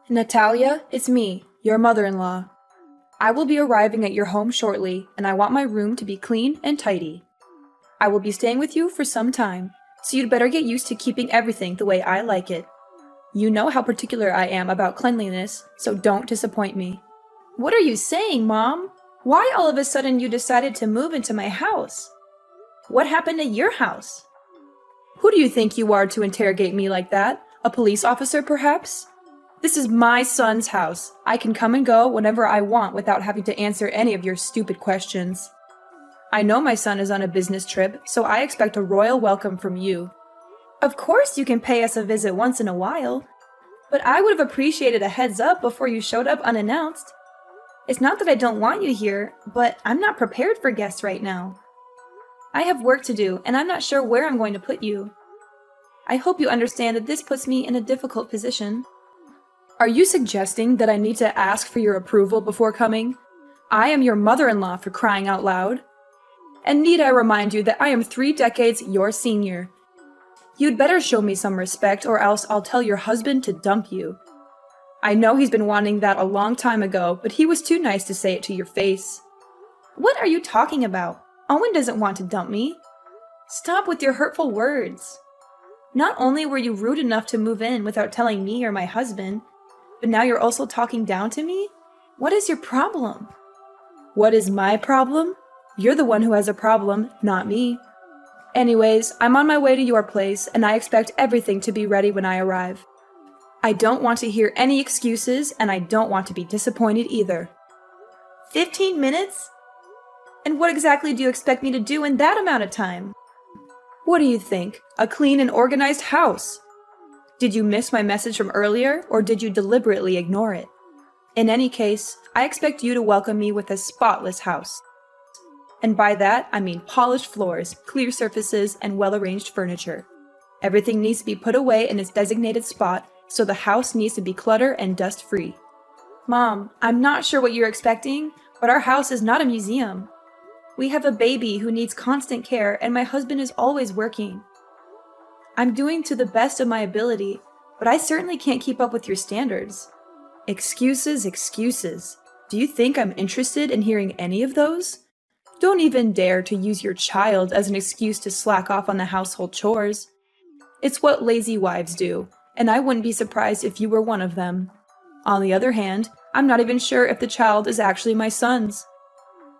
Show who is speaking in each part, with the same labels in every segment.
Speaker 1: Natalia, it's me, your mother-in-law. I will be arriving at your home shortly, and I want my room to be clean and tidy. I will be staying with you for some time, so you'd better get used to keeping everything the way I like it. You know how particular I am about cleanliness, so don't disappoint me. What are you saying, Mom? Why all of a sudden you decided to move into my house? What happened at your house? Who do you think you are to interrogate me like that? A police officer, perhaps? This is my son's house. I can come and go whenever I want without having to answer any of your stupid questions. I know my son is on a business trip, so I expect a royal welcome from you. Of course you can pay us a visit once in a while, but I would have appreciated a heads up before you showed up unannounced. It's not that I don't want you here, but I'm not prepared for guests right now. I have work to do, and I'm not sure where I'm going to put you. I hope you understand that this puts me in a difficult position. Are you suggesting that I need to ask for your approval before coming? I am your mother-in-law, for crying out loud. And need I remind you that I am 3 decades your senior? You'd better show me some respect, or else I'll tell your husband to dump you. I know he's been wanting that a long time ago, but he was too nice to say it to your face. What are you talking about? Owen doesn't want to dump me. Stop with your hurtful words. Not only were you rude enough to move in without telling me or my husband, but now you're also talking down to me? What is your problem? What is my problem? You're the one who has a problem, not me. Anyways, I'm on my way to your place, and I expect everything to be ready when I arrive. I don't want to hear any excuses, and I don't want to be disappointed either. 15 minutes? And what exactly do you expect me to do in that amount of time? What do you think? A clean and organized house? Did you miss my message from earlier, or did you deliberately ignore it? In any case, I expect you to welcome me with a spotless house. And by that, I mean polished floors, clear surfaces, and well-arranged furniture. Everything needs to be put away in its designated spot, so the house needs to be clutter and dust-free. Mom, I'm not sure what you're expecting, but our house is not a museum. We have a baby who needs constant care, and my husband is always working. I'm doing to the best of my ability, but I certainly can't keep up with your standards. Excuses, excuses. Do you think I'm interested in hearing any of those? Don't even dare to use your child as an excuse to slack off on the household chores. It's what lazy wives do, and I wouldn't be surprised if you were one of them. On the other hand, I'm not even sure if the child is actually my son's.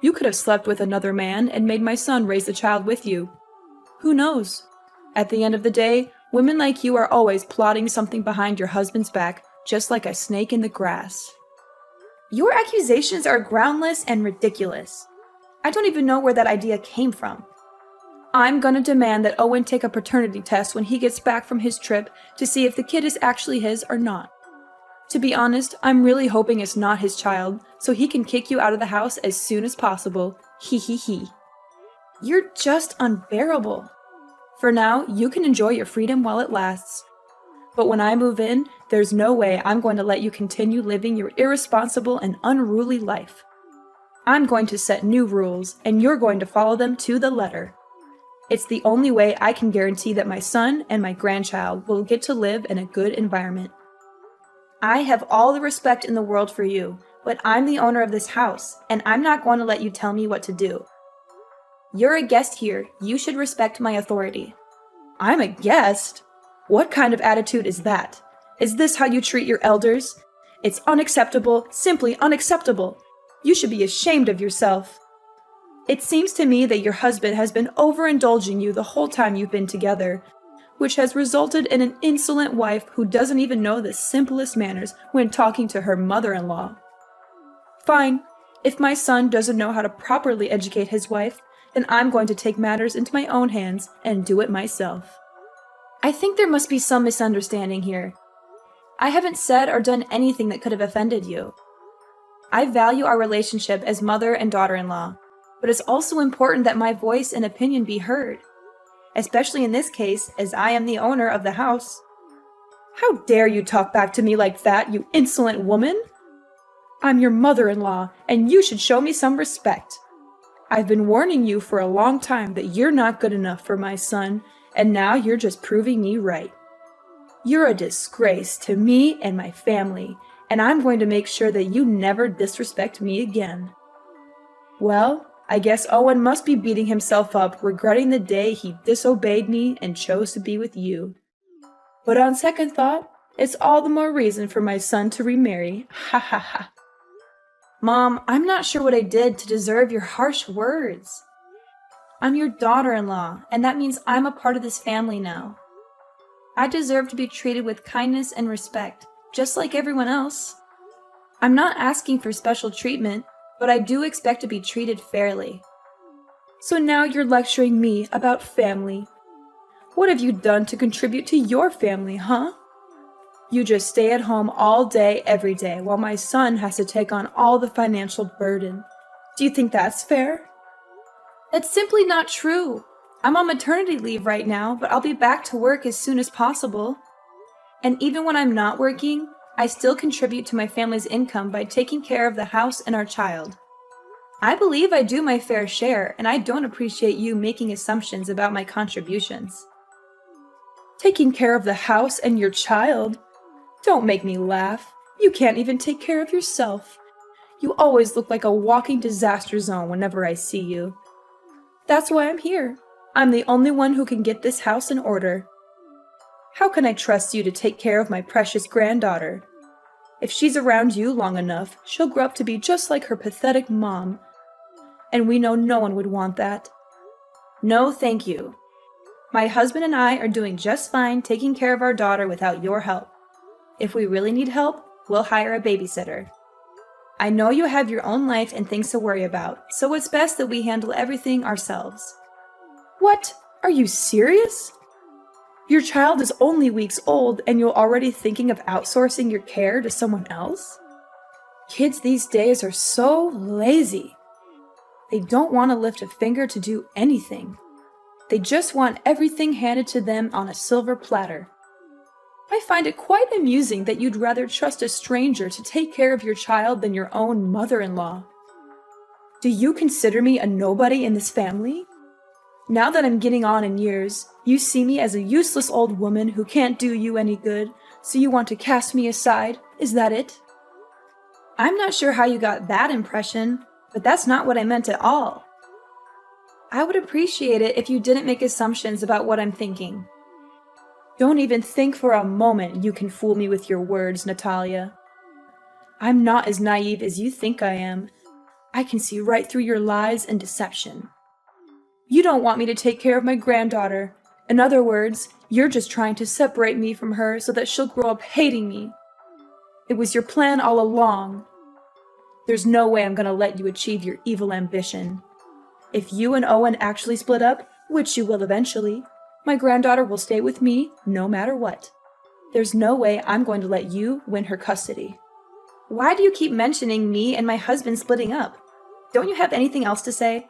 Speaker 1: You could have slept with another man and made my son raise the child with you. Who knows? At the end of the day, women like you are always plotting something behind your husband's back, just like a snake in the grass. Your accusations are groundless and ridiculous. I don't even know where that idea came from. I'm gonna demand that Owen take a paternity test when he gets back from his trip to see if the kid is actually his or not. To be honest, I'm really hoping it's not his child, so he can kick you out of the house as soon as possible. Hee hee hee. You're just unbearable. For now, you can enjoy your freedom while it lasts. But when I move in, there's no way I'm going to let you continue living your irresponsible and unruly life. I'm going to set new rules, and you're going to follow them to the letter. It's the only way I can guarantee that my son and my grandchild will get to live in a good environment. I have all the respect in the world for you, but I'm the owner of this house, and I'm not going to let you tell me what to do. You're a guest here. You should respect my authority. I'm a guest? What kind of attitude is that? Is this how you treat your elders? It's unacceptable, simply unacceptable. You should be ashamed of yourself. It seems to me that your husband has been overindulging you the whole time you've been together, which has resulted in an insolent wife who doesn't even know the simplest manners when talking to her mother-in-law. Fine. If my son doesn't know how to properly educate his wife, then I'm going to take matters into my own hands and do it myself. I think there must be some misunderstanding here. I haven't said or done anything that could have offended you. I value our relationship as mother and daughter-in-law, but it's also important that my voice and opinion be heard, especially in this case, as I am the owner of the house. How dare you talk back to me like that, you insolent woman? I'm your mother-in-law, and you should show me some respect. I've been warning you for a long time that you're not good enough for my son, and now you're just proving me right. You're a disgrace to me and my family, and I'm going to make sure that you never disrespect me again. Well, I guess Owen must be beating himself up, regretting the day he disobeyed me and chose to be with you. But on second thought, it's all the more reason for my son to remarry. Ha ha ha. Mom, I'm not sure what I did to deserve your harsh words. I'm your daughter-in-law, and that means I'm a part of this family now. I deserve to be treated with kindness and respect, just like everyone else. I'm not asking for special treatment, but I do expect to be treated fairly. So now you're lecturing me about family. What have you done to contribute to your family, huh? You just stay at home all day, every day, while my son has to take on all the financial burden. Do you think that's fair? That's simply not true. I'm on maternity leave right now, but I'll be back to work as soon as possible. And even when I'm not working, I still contribute to my family's income by taking care of the house and our child. I believe I do my fair share, and I don't appreciate you making assumptions about my contributions. Taking care of the house and your child? Don't make me laugh. You can't even take care of yourself. You always look like a walking disaster zone whenever I see you. That's why I'm here. I'm the only one who can get this house in order. How can I trust you to take care of my precious granddaughter? If she's around you long enough, she'll grow up to be just like her pathetic mom. And we know no one would want that. No, thank you. My husband and I are doing just fine taking care of our daughter without your help. If we really need help, we'll hire a babysitter. I know you have your own life and things to worry about, so it's best that we handle everything ourselves. What? Are you serious? Your child is only weeks old and you're already thinking of outsourcing your care to someone else? Kids these days are so lazy. They don't want to lift a finger to do anything. They just want everything handed to them on a silver platter. I find it quite amusing that you'd rather trust a stranger to take care of your child than your own mother-in-law. Do you consider me a nobody in this family? Now that I'm getting on in years, you see me as a useless old woman who can't do you any good, so you want to cast me aside, is that it? I'm not sure how you got that impression, but that's not what I meant at all. I would appreciate it if you didn't make assumptions about what I'm thinking. Don't even think for a moment you can fool me with your words, Natalia. I'm not as naive as you think I am. I can see right through your lies and deception. You don't want me to take care of my granddaughter. In other words, you're just trying to separate me from her so that she'll grow up hating me. It was your plan all along. There's no way I'm going to let you achieve your evil ambition. If you and Owen actually split up, which you will eventually, my granddaughter will stay with me no matter what. There's no way I'm going to let you win her custody. Why do you keep mentioning me and my husband splitting up? Don't you have anything else to say?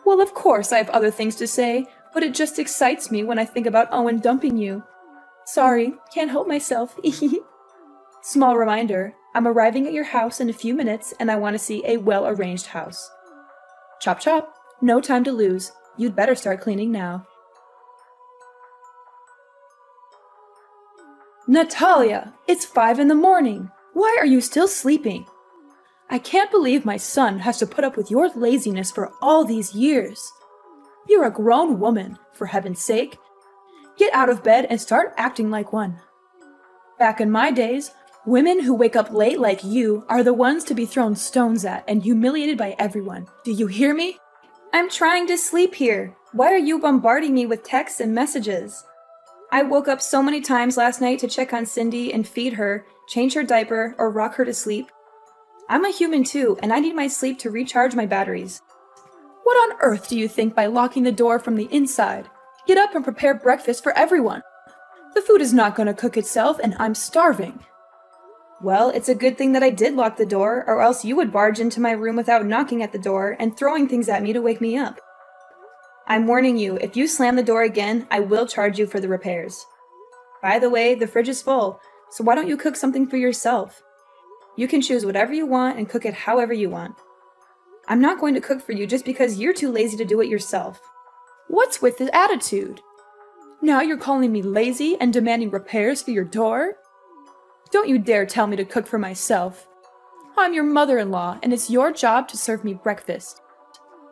Speaker 1: Well, of course I have other things to say, but it just excites me when I think about Owen dumping you. Sorry, can't help myself. Small reminder, I'm arriving at your house in a few minutes and I want to see a well-arranged house. Chop chop, no time to lose. You'd better start cleaning now. Natalia, it's 5 a.m. Why are you still sleeping? I can't believe my son has to put up with your laziness for all these years. You're a grown woman, for heaven's sake. Get out of bed and start acting like one. Back in my days, women who wake up late like you are the ones to be thrown stones at and humiliated by everyone. Do you hear me? I'm trying to sleep here. Why are you bombarding me with texts and messages? I woke up so many times last night to check on Cindy and feed her, change her diaper, or rock her to sleep. I'm a human too, and I need my sleep to recharge my batteries. What on earth do you think by locking the door from the inside? Get up and prepare breakfast for everyone. The food is not going to cook itself, and I'm starving. Well, it's a good thing that I did lock the door, or else you would barge into my room without knocking at the door and throwing things at me to wake me up. I'm warning you, if you slam the door again, I will charge you for the repairs. By the way, the fridge is full, so why don't you cook something for yourself? You can choose whatever you want and cook it however you want. I'm not going to cook for you just because you're too lazy to do it yourself. What's with this attitude? Now you're calling me lazy and demanding repairs for your door? Don't you dare tell me to cook for myself. I'm your mother-in-law, and it's your job to serve me breakfast.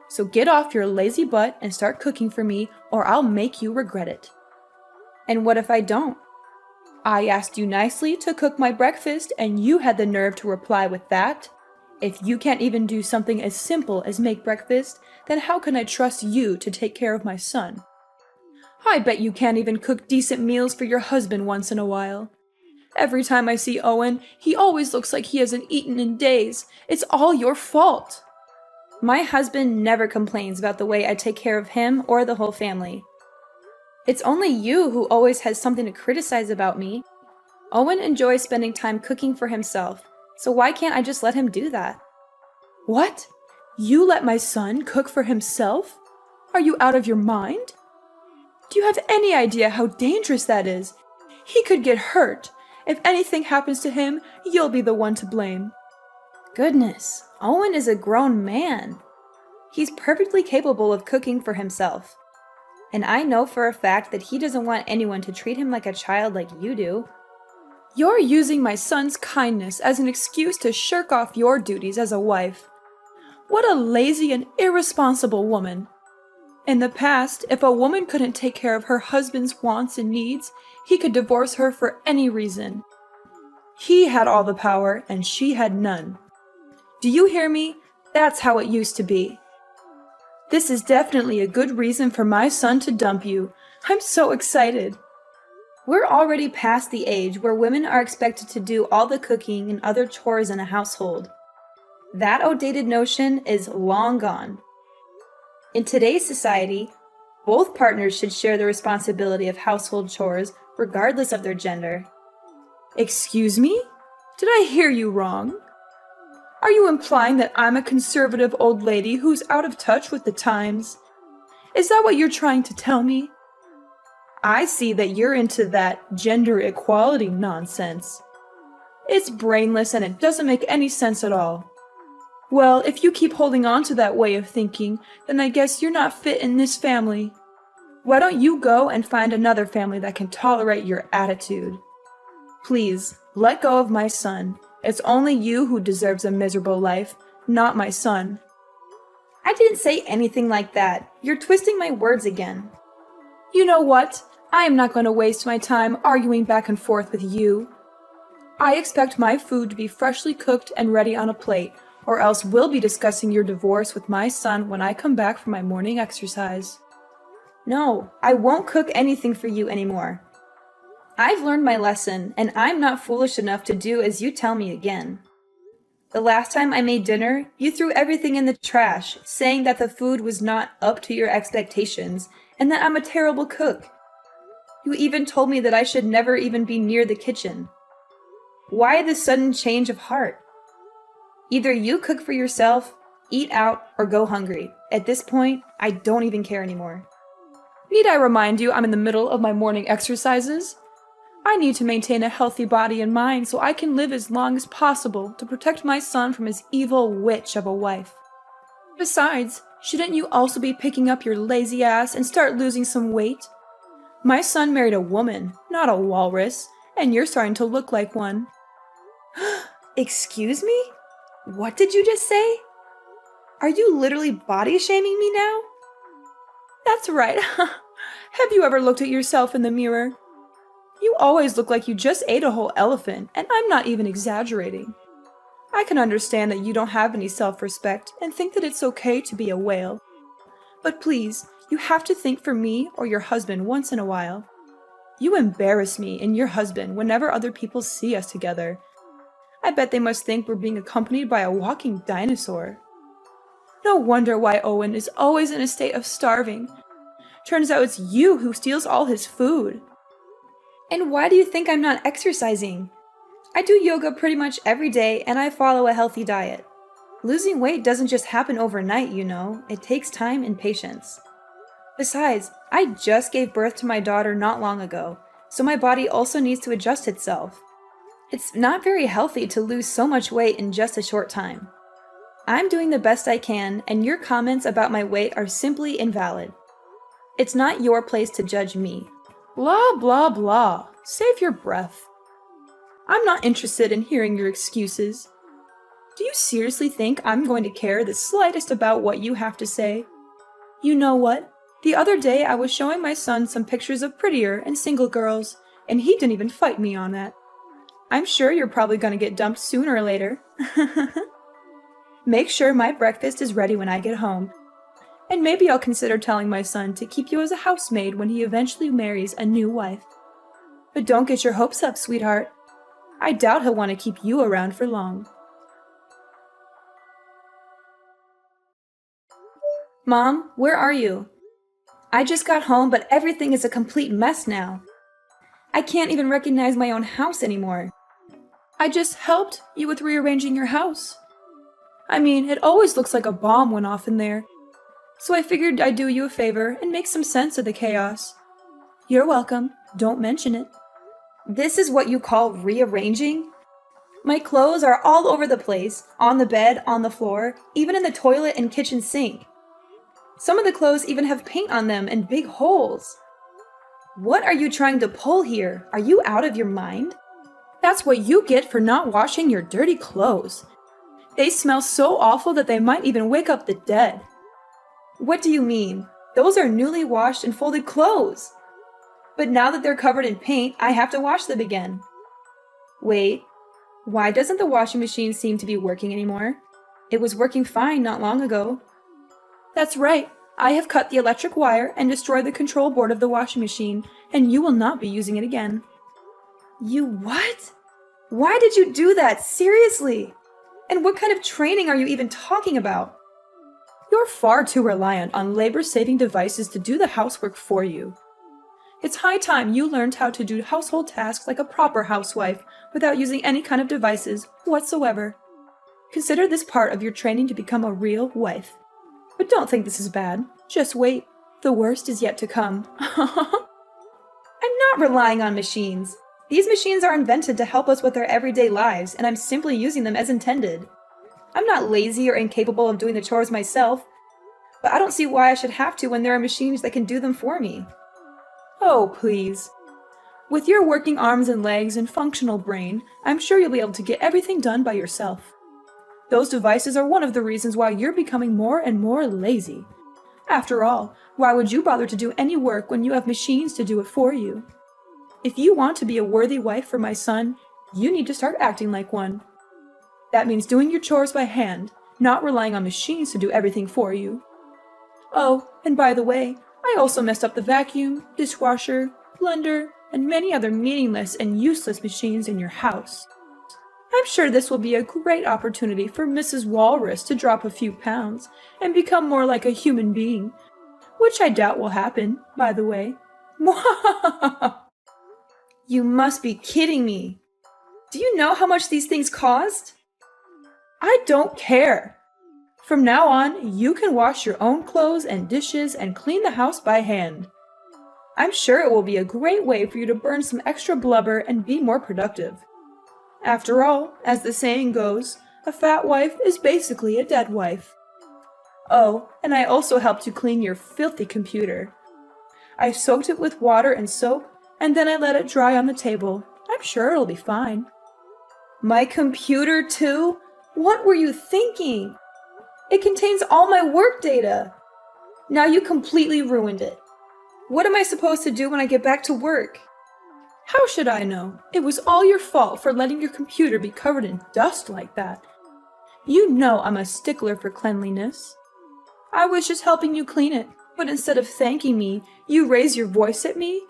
Speaker 1: So get off your lazy butt and start cooking for me, or I'll make you regret it. And what if I don't? I asked you nicely to cook my breakfast, and you had the nerve to reply with that? If you can't even do something as simple as make breakfast, then how can I trust you to take care of my son? I bet you can't even cook decent meals for your husband once in a while. Every time I see Owen, he always looks like he hasn't eaten in days. It's all your fault. My husband never complains about the way I take care of him or the whole family. It's only you who always has something to criticize about me. Owen enjoys spending time cooking for himself, so why can't I just let him do that? What? You let my son cook for himself? Are you out of your mind? Do you have any idea how dangerous that is? He could get hurt. If anything happens to him, you'll be the one to blame. Goodness, Owen is a grown man. He's perfectly capable of cooking for himself. And I know for a fact that he doesn't want anyone to treat him like a child like you do. You're using my son's kindness as an excuse to shirk off your duties as a wife. What a lazy and irresponsible woman. In the past, if a woman couldn't take care of her husband's wants and needs, he could divorce her for any reason. He had all the power and she had none. Do you hear me? That's how it used to be. This is definitely a good reason for my son to dump you. I'm so excited. We're already past the age where women are expected to do all the cooking and other chores in a household. That outdated notion is long gone. In today's society, both partners should share the responsibility of household chores regardless of their gender. Excuse me? Did I hear you wrong? Are you implying that I'm a conservative old lady who's out of touch with the times? Is that what you're trying to tell me? I see that you're into that gender equality nonsense. It's brainless and it doesn't make any sense at all. Well, if you keep holding on to that way of thinking, then I guess you're not fit in this family. Why don't you go and find another family that can tolerate your attitude? Please, let go of my son. It's only you who deserves a miserable life, not my son. I didn't say anything like that. You're twisting my words again. You know what? I am not going to waste my time arguing back and forth with you. I expect my food to be freshly cooked and ready on a plate, or else we'll be discussing your divorce with my son when I come back from my morning exercise. No, I won't cook anything for you anymore. I've learned my lesson, and I'm not foolish enough to do as you tell me again. The last time I made dinner, you threw everything in the trash, saying that the food was not up to your expectations, and that I'm a terrible cook. You even told me that I should never even be near the kitchen. Why this sudden change of heart? Either you cook for yourself, eat out, or go hungry. At this point, I don't even care anymore. Need I remind you I'm in the middle of my morning exercises? I need to maintain a healthy body and mind so I can live as long as possible to protect my son from his evil witch of a wife. Besides, shouldn't you also be picking up your lazy ass and start losing some weight? My son married a woman, not a walrus, and you're starting to look like one. Excuse me? What did you just say? Are you literally body shaming me now? That's right. Have you ever looked at yourself in the mirror? You always look like you just ate a whole elephant, and I'm not even exaggerating. I can understand that you don't have any self-respect and think that it's okay to be a whale. But please, you have to think for me or your husband once in a while. You embarrass me and your husband whenever other people see us together. I bet they must think we're being accompanied by a walking dinosaur. No wonder why Owen is always in a state of starving. Turns out it's you who steals all his food. And why do you think I'm not exercising? I do yoga pretty much every day and I follow a healthy diet. Losing weight doesn't just happen overnight, you know. It takes time and patience. Besides, I just gave birth to my daughter not long ago, so my body also needs to adjust itself. It's not very healthy to lose so much weight in just a short time. I'm doing the best I can, and your comments about my weight are simply invalid. It's not your place to judge me. Blah, blah, blah. Save your breath. I'm not interested in hearing your excuses. Do you seriously think I'm going to care the slightest about what you have to say? You know what? The other day I was showing my son some pictures of prettier and single girls, and he didn't even fight me on that. I'm sure you're probably going to get dumped sooner or later. Make sure my breakfast is ready when I get home. And maybe I'll consider telling my son to keep you as a housemaid when he eventually marries a new wife. But don't get your hopes up, sweetheart. I doubt he'll want to keep you around for long. Mom, where are you? I just got home, but everything is a complete mess now. I can't even recognize my own house anymore. I just helped you with rearranging your house. I mean, it always looks like a bomb went off in there. So I figured I'd do you a favor and make some sense of the chaos. You're welcome. Don't mention it. This is what you call rearranging? My clothes are all over the place, on the bed, on the floor, even in the toilet and kitchen sink. Some of the clothes even have paint on them and big holes. What are you trying to pull here? Are you out of your mind? That's what you get for not washing your dirty clothes. They smell so awful that they might even wake up the dead. What do you mean? Those are newly washed and folded clothes. But now that they're covered in paint, I have to wash them again. Wait, why doesn't the washing machine seem to be working anymore? It was working fine not long ago. That's right. I have cut the electric wire and destroyed the control board of the washing machine, and you will not be using it again. You what? Why did you do that? Seriously? And what kind of training are you even talking about? You're far too reliant on labor-saving devices to do the housework for you. It's high time you learned how to do household tasks like a proper housewife without using any kind of devices whatsoever. Consider this part of your training to become a real wife. But don't think this is bad. Just wait. The worst is yet to come. I'm not relying on machines. These machines are invented to help us with our everyday lives, and I'm simply using them as intended. I'm not lazy or incapable of doing the chores myself, but I don't see why I should have to when there are machines that can do them for me. Oh, please. With your working arms and legs and functional brain, I'm sure you'll be able to get everything done by yourself. Those devices are one of the reasons why you're becoming more and more lazy. After all, why would you bother to do any work when you have machines to do it for you? If you want to be a worthy wife for my son, you need to start acting like one. That means doing your chores by hand, not relying on machines to do everything for you. Oh, and by the way, I also messed up the vacuum, dishwasher, blender, and many other meaningless and useless machines in your house. I'm sure this will be a great opportunity for Mrs. Walrus to drop a few pounds and become more like a human being, which I doubt will happen, by the way. You must be kidding me. Do you know how much these things cost? I don't care. From now on, you can wash your own clothes and dishes and clean the house by hand. I'm sure it will be a great way for you to burn some extra blubber and be more productive. After all, as the saying goes, a fat wife is basically a dead wife. Oh, and I also helped you clean your filthy computer. I soaked it with water and soap, and then I let it dry on the table. I'm sure it'll be fine. My computer, too? What were you thinking? It contains all my work data. Now you completely ruined it. What am I supposed to do when I get back to work? How should I know? It was all your fault for letting your computer be covered in dust like that. You know I'm a stickler for cleanliness. I was just helping you clean it, but instead of thanking me, you raise your voice at me?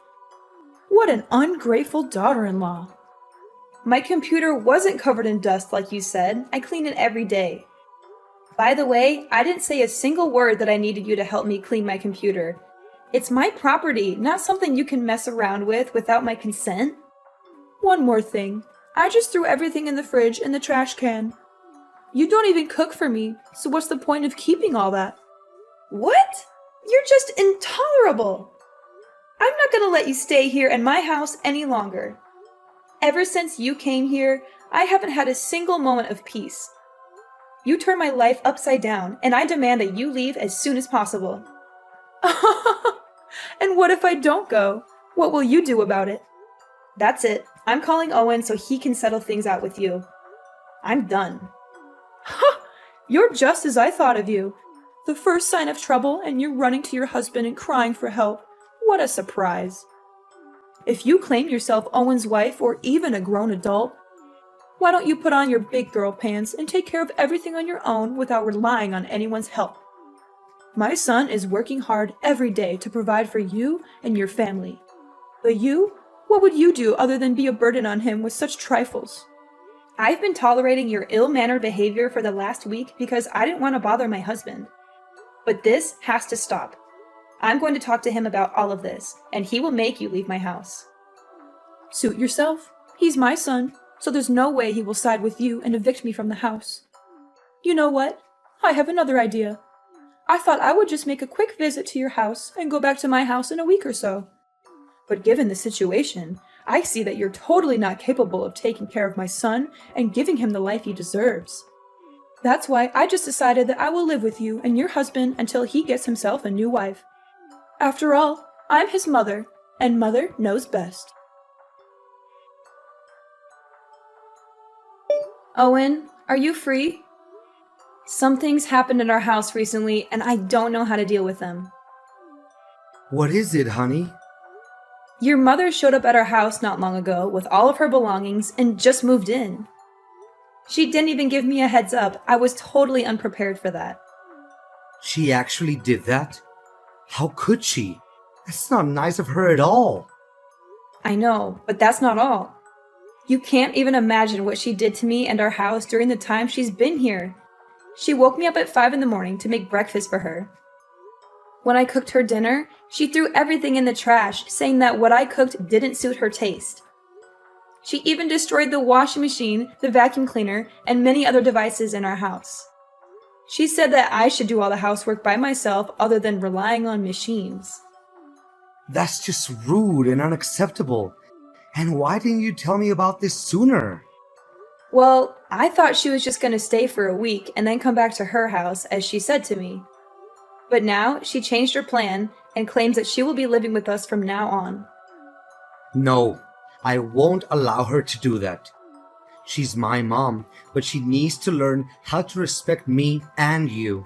Speaker 1: What an ungrateful daughter-in-law. My computer wasn't covered in dust like you said. I clean it every day. By the way, I didn't say a single word that I needed you to help me clean my computer. It's my property, not something you can mess around with without my consent. One more thing. I just threw everything in the fridge and the trash can. You don't even cook for me, so what's the point of keeping all that? What? You're just intolerable. I'm not going to let you stay here in my house any longer. Ever since you came here, I haven't had a single moment of peace. You turned my life upside down, and I demand that you leave as soon as possible. And what if I don't go? What will you do about it? That's it. I'm calling Owen so he can settle things out with you. I'm done. Ha! You're just as I thought of you. The first sign of trouble and you're running to your husband and crying for help. What a surprise. If you claim yourself Owen's wife or even a grown adult, why don't you put on your big girl pants and take care of everything on your own without relying on anyone's help? My son is working hard every day to provide for you and your family. But you, what would you do other than be a burden on him with such trifles? I've been tolerating your ill-mannered behavior for the last week because I didn't want to bother my husband. But this has to stop. I'm going to talk to him about all of this, and he will make you leave my house. Suit yourself. He's my son, so there's no way he will side with you and evict me from the house. You know what? I have another idea. I thought I would just make a quick visit to your house and go back to my house in a week or so. But given the situation, I see that you're totally not capable of taking care of my son and giving him the life he deserves. That's why I just decided that I will live with you and your husband until he gets himself a new wife. After all, I'm his mother, and mother knows best. Owen, are you free? Something's happened in our house recently, and I don't know how to deal with them.
Speaker 2: What is it, honey?
Speaker 1: Your mother showed up at our house not long ago with all of her belongings and just moved in. She didn't even give me a heads up. I was totally unprepared for that.
Speaker 2: She actually did that? How could she? That's not nice of her at all.
Speaker 1: I know, but that's not all. You can't even imagine what she did to me and our house during the time she's been here. She woke me up at 5 a.m. to make breakfast for her. When I cooked her dinner, she threw everything in the trash, saying that what I cooked didn't suit her taste. She even destroyed the washing machine, the vacuum cleaner, and many other devices in our house. She said that I should do all the housework by myself other than relying on machines.
Speaker 2: That's just rude and unacceptable. And why didn't you tell me about this sooner?
Speaker 1: Well, I thought she was just going to stay for a week and then come back to her house, as she said to me. But now she changed her plan and claims that she will be living with us from now on.
Speaker 2: No, I won't allow her to do that. She's my mom, but she needs to learn how to respect me and you.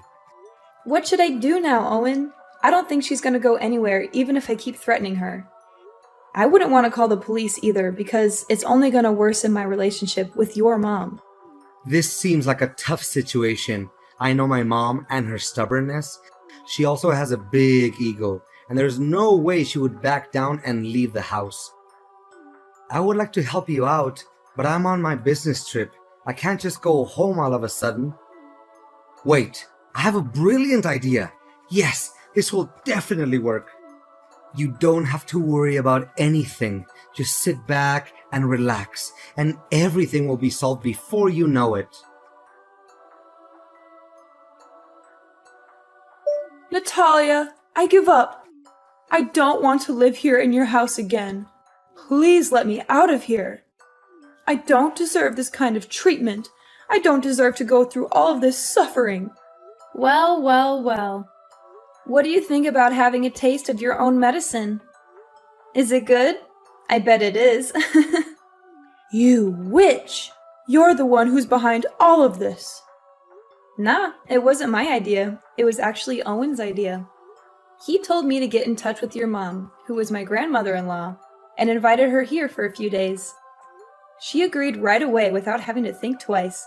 Speaker 1: What should I do now, Owen? I don't think she's going to go anywhere, even if I keep threatening her. I wouldn't want to call the police either, because it's only going to worsen my relationship with your mom.
Speaker 2: This seems like a tough situation. I know my mom and her stubbornness. She also has a big ego, and there's no way she would back down and leave the house. I would like to help you out, but I'm on my business trip. I can't just go home all of a sudden. Wait, I have a brilliant idea. Yes, this will definitely work. You don't have to worry about anything. Just sit back and relax, and everything will be solved before you know it.
Speaker 1: Natalia, I give up. I don't want to live here in your house again. Please let me out of here. I don't deserve this kind of treatment. I don't deserve to go through all of this suffering. Well, well, well. What do you think about having a taste of your own medicine? Is it good? I bet it is. You witch! You're the one who's behind all of this. Nah, it wasn't my idea. It was actually Owen's idea. He told me to get in touch with your mom, who was my grandmother-in-law, and invited her here for a few days. She agreed right away without having to think twice,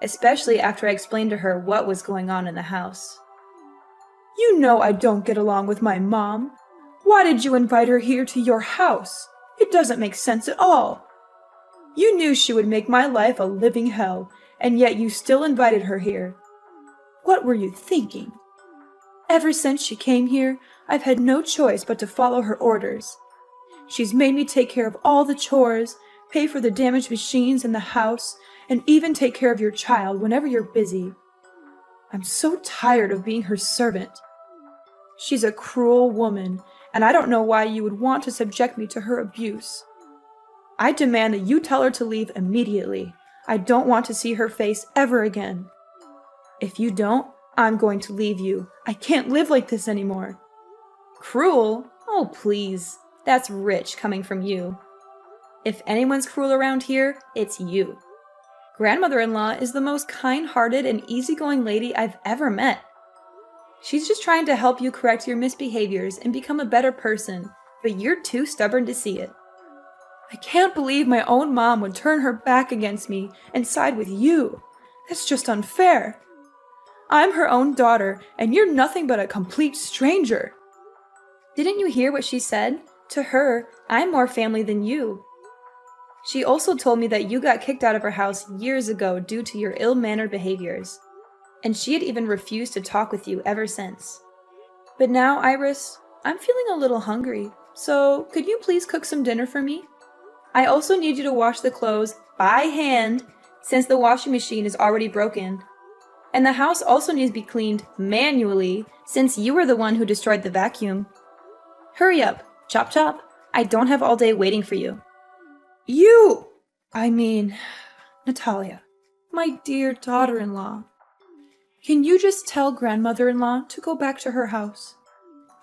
Speaker 1: especially after I explained to her what was going on in the house. You know I don't get along with my mom. Why did you invite her here to your house? It doesn't make sense at all. You knew she would make my life a living hell, and yet you still invited her here. What were you thinking? Ever since she came here, I've had no choice but to follow her orders. She's made me take care of all the chores, pay for the damaged machines in the house, and even take care of your child whenever you're busy. I'm so tired of being her servant. She's a cruel woman, and I don't know why you would want to subject me to her abuse. I demand that you tell her to leave immediately. I don't want to see her face ever again. If you don't, I'm going to leave you. I can't live like this anymore. Cruel? Oh, please. That's rich coming from you. If anyone's cruel around here, it's you. Grandmother-in-law is the most kind-hearted and easygoing lady I've ever met. She's just trying to help you correct your misbehaviors and become a better person, but you're too stubborn to see it. I can't believe my own mom would turn her back against me and side with you. That's just unfair. I'm her own daughter, and you're nothing but a complete stranger. Didn't you hear what she said? To her, I'm more family than you. She also told me that you got kicked out of her house years ago due to your ill-mannered behaviors, and she had even refused to talk with you ever since. But now, Iris, I'm feeling a little hungry, so could you please cook some dinner for me? I also need you to wash the clothes by hand since the washing machine is already broken. And the house also needs to be cleaned manually since you were the one who destroyed the vacuum. Hurry up, chop chop. I don't have all day waiting for you. Natalia, my dear daughter-in-law. Can you just tell grandmother-in-law to go back to her house?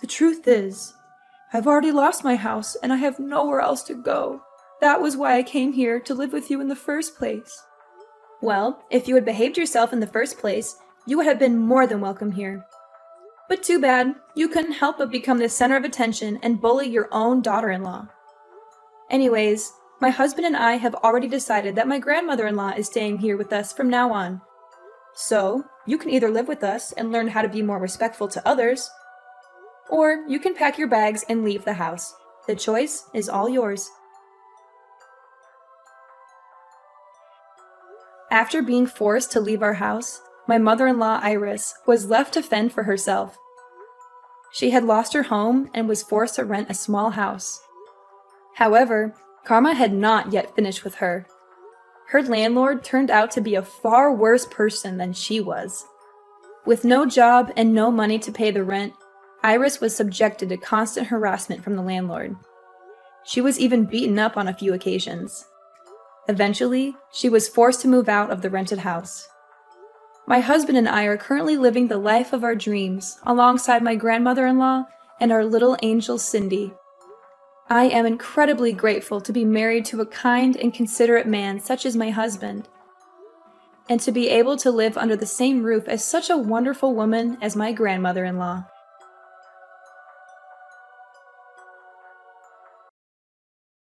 Speaker 1: The truth is, I've already lost my house and I have nowhere else to go. That was why I came here to live with you in the first place. Well, if you had behaved yourself in the first place, you would have been more than welcome here. But too bad, you couldn't help but become the center of attention and bully your own daughter-in-law. Anyways, my husband and I have already decided that my grandmother-in-law is staying here with us from now on. So, you can either live with us and learn how to be more respectful to others, or you can pack your bags and leave the house. The choice is all yours. After being forced to leave our house, my mother-in-law Iris was left to fend for herself. She had lost her home and was forced to rent a small house. However, karma had not yet finished with her. Her landlord turned out to be a far worse person than she was. With no job and no money to pay the rent, Iris was subjected to constant harassment from the landlord. She was even beaten up on a few occasions. Eventually, she was forced to move out of the rented house. My husband and I are currently living the life of our dreams alongside my grandmother-in-law and our little angel Cindy. I am incredibly grateful to be married to a kind and considerate man such as my husband, and to be able to live under the same roof as such a wonderful woman as my grandmother-in-law.